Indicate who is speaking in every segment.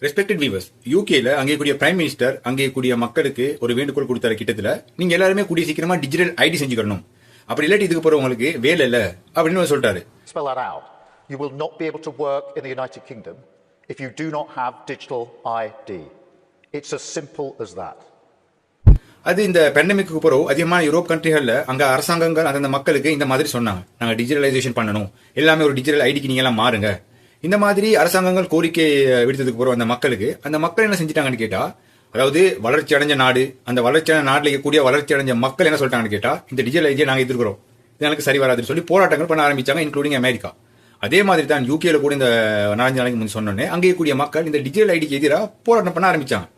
Speaker 1: Respected viewers, யூகேல அங்கே கூடிய பிரைம் மினிஸ்டர் அங்கே கூடிய மக்களுக்கு ஒரு வேண்டுகோள் கொடுத்தாரு. கிட்டத்துல நீங்க எல்லாருமே கூடிய சீக்கிரமா டிஜிட்டல் ஐடி செஞ்சுக்கணும், அப்படி இல்லாட்டி இதுக்கு போறவங்களுக்கு வேலை இல்ல அப்படின்னு சொல்லிட்டாரு.
Speaker 2: Spell that out. You will not be able to work in the United Kingdom if you do not have digital ID. It's as simple as that.
Speaker 1: அது இந்த பேண்டமிக்கு பிறகு அதிகமான யூரோப் கண்ட்ரிகள்ல அங்க அரசாங்கங்கள் அந்த மக்களுக்கு இந்த மாதிரி சொன்னாங்க, நாங்க டிஜிட்டலைசேஷன் பண்ணணும், எல்லாமே ஒரு டிஜிட்டல் ஐடிக்கு நீங்க எல்லாம் மாறுங்க. இந்த மாதிரி அரசாங்கங்கள் கோரிக்கை விடுத்ததுக்கு பிறகு அந்த மக்கள் என்ன செஞ்சிட்டாங்கன்னு கேட்டா, அதாவது வளர்ச்சி அடைஞ்ச நாடு, அந்த வளர்ச்சி அடைஞ்ச நாட்டில் இருக்கக்கூடிய வளர்ச்சி அடைஞ்ச மக்கள் என்ன சொல்லிட்டாங்கன்னு கேட்டா, இந்த டிஜிட்டல் ஐடியை நாங்க எதிர்க்கிறோம், இது எனக்கு சரி வராதுன்னு சொல்லி போராட்டங்கள் பண்ண ஆரம்பிச்சாங்க, இன்க்ளூடிங் அமெரிக்கா. அதே மாதிரி தான் யூகேல கூட இந்த 4 நாளைக்கு முன் சொன்னோன்னே அங்கே கூடிய மக்கள் இந்த டிஜிட்டல் ஐடிக்கு எதிராக போராட்டம் பண்ண ஆரம்பிச்சாங்க.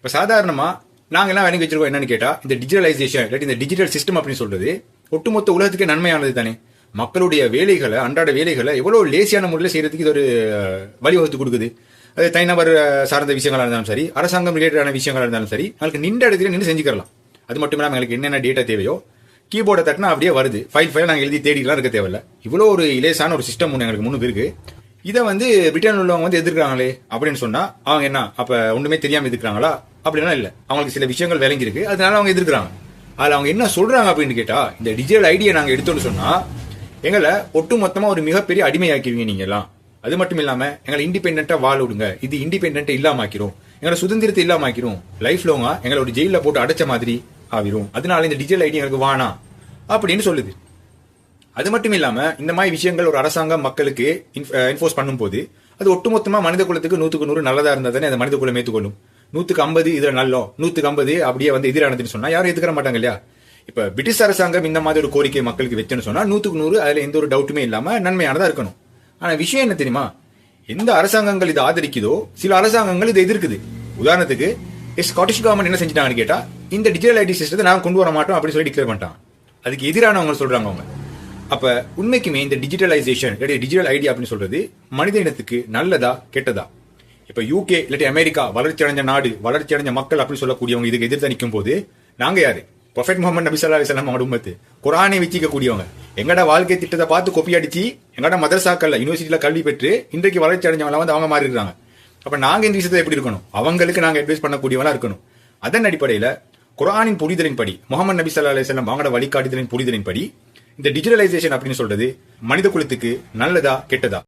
Speaker 1: இப்ப சாதாரணமா நாங்க எல்லாம் வழங்கி வச்சிருக்கோம் என்னன்னு கேட்டா, இந்த டிஜிட்டலைசேஷன் இல்லாட்டி இந்த டிஜிட்டல் சிஸ்டம் அப்படின்னு சொல்றது ஒட்டுமொத்த உலகத்துக்கே நன்மையானது தானே. மக்களுடைய வேலைகளை, அன்றாட வேலைகளை எவ்வளவு லேசியான முறையில் செய்யறதுக்கு இது ஒரு வழிவகுத்து கொடுக்குது. அது தனிநபர் சார்ந்த விஷயங்களா இருந்தாலும் சரி, அரசாங்கம் ரிலேட்டடான விஷயங்களா இருந்தாலும் சரி, எங்களுக்கு நின்ற இடத்துல நின்று செஞ்சுக்கலாம். அது மட்டும் இல்லாமல் எங்களுக்கு என்னென்ன டேட்டா தேவையோ கீபோர்டை தட்டினா அப்படியே வருது, ஃபைல் நாங்கள் எழுதி தேடிக்கலாம் இருக்க தேவையில்ல. இவ்வளோ ஒரு இலேசான ஒரு சிஸ்டம் ஒன்று எங்களுக்கு முன்னுக்கு இருக்கு. இதை பிரிட்டன் உள்ளவங்க எதிர்க்கிறாங்களே அப்படின்னு சொன்னா அவங்க என்ன அப்ப ஒண்ணுமே தெரியாம எதிர்க்கிறாங்களா? அப்படின்னா இல்ல, அவங்களுக்கு சில விஷயங்கள் விளங்கி இருக்கு, அதனால அவங்க எதிர்க்கிறாங்க. அதுல அவங்க என்ன சொல்றாங்க அப்படின்னு கேட்டா, இந்த டிஜிட்டல் ஐடியை நாங்க எடுத்தோம்னு சொன்னா எங்களை ஒட்டு மொத்தமா ஒரு மிகப்பெரிய அடிமையாக்கிடுவீங்க நீங்க எல்லாம். அது மட்டும் இல்லாம எங்களை இண்டிபெண்டா வாழ விடுங்க, இது இண்டிபெண்டா இல்லாம ஆக்கிரும், எங்களை சுதந்திரத்தை இல்லாம ஆக்கிரும், லைஃப் லாங்கா எங்களை ஒரு ஜெயில போட்டு அடைச்ச மாதிரி ஆகிரும், அதனால இந்த டிஜிட்டல் ஐடி எங்களுக்கு வேணாம் அப்படின்னு சொல்லுது. அது மட்டும் இல்லாம இந்த மாதிரி விஷயங்கள் ஒரு அரசாங்கம் மக்களுக்கு என்ஃபோர்ஸ் பண்ணும்போது அது ஒட்டுமொத்தமா மனித குலத்துக்கு 100க்கு 100 நல்லதா இருந்தா தானே அந்த மனித குலம் ஏற்றுக்கொள்ளும். 100க்கு 50 இதுல நல்லோம், 100க்கு 50 அப்படியே எதிரானதுன்னு சொன்னா யாரும் ஏத்துக்கிற மாட்டாங்க இல்லையா? இப்ப பிரிட்டிஷ் அரசாங்கம் இந்த மாதிரி ஒரு கோரிக்கை மக்களுக்கு வச்சுன்னு சொன்னா 100க்கு 100 அதுல எந்த ஒரு டவுட்டுமே இல்லாம நன்மையானதா இருக்கணும். ஆனா விஷயம் என்ன தெரியுமா, எந்த அரசாங்கங்கள் இதை ஆதரிக்குதோ சில அரசாங்கங்கள் இதை எதிர்க்குது. உதாரணத்துக்கு ஸ்காட்டிஷ் கவர்மெண்ட் என்ன செஞ்சிட்டாங்கன்னு கேட்டா, இந்த டிஜிட்டல் ஐடி சிஸ்டத்தை நாங்க கொண்டு வர மாட்டோம் அப்படின்னு சொல்லி டிக்ளேர் பண்ணிட்டாங்க. அதுக்கு எதிரானவங்க சொல்றாங்க அவங்க. அப்ப உண்மைக்குமே இந்த டிஜிட்டலைசேஷன் டிஜிட்டல் ஐடி அப்படின்னு சொல்றது மனித இனத்துக்கு நல்லதா கெட்டதா? இப்ப யூகே இல்லாட்டி அமெரிக்கா வளர்ச்சி அடைஞ்ச நாடு, வளர்ச்சி அடைஞ்ச மக்கள் அப்படின்னு சொல்லக்கூடியவங்க இதுக்கு எதிர்த்து நிற்கும் போது நாங்க யாரு? ப்ரொஃபெட் முகமது நபி ஸல்லல்லாஹு அலைஹி வஸல்லம் உம்மத்து குர்ஆனை வச்சிக்க கூடியவங்க, எங்கட வாழ்க்கை திட்டத்தை பார்த்து கொப்பி அடிச்சு எங்கட மதரசாக்கள்ல யூனிவர்சிட்டியில கல்வி பெற்று இன்றைக்கு வளர்ச்சி அடைஞ்சவங்க அவங்க மாறி இருக்காங்க. அப்ப நாங்க இந்த விஷயத்தை எப்படி இருக்கணும்? அவங்களுக்கு நாங்க அட்வைஸ் பண்ணக்கூடியவங்களா இருக்கணும். அதன் அடிப்படையில குர்ஆனின் புரிதலின்படி, முகமது நபி ஸல்லல்லாஹு அலைஹி வஸல்லம் அவங்களோட வழிகாட்டுதலின் புரிதலின்படி இந்த டிஜிட்டலைசேஷன் அப்படின்னு சொல்றது மனித குலத்துக்கு நல்லதா கெட்டதா?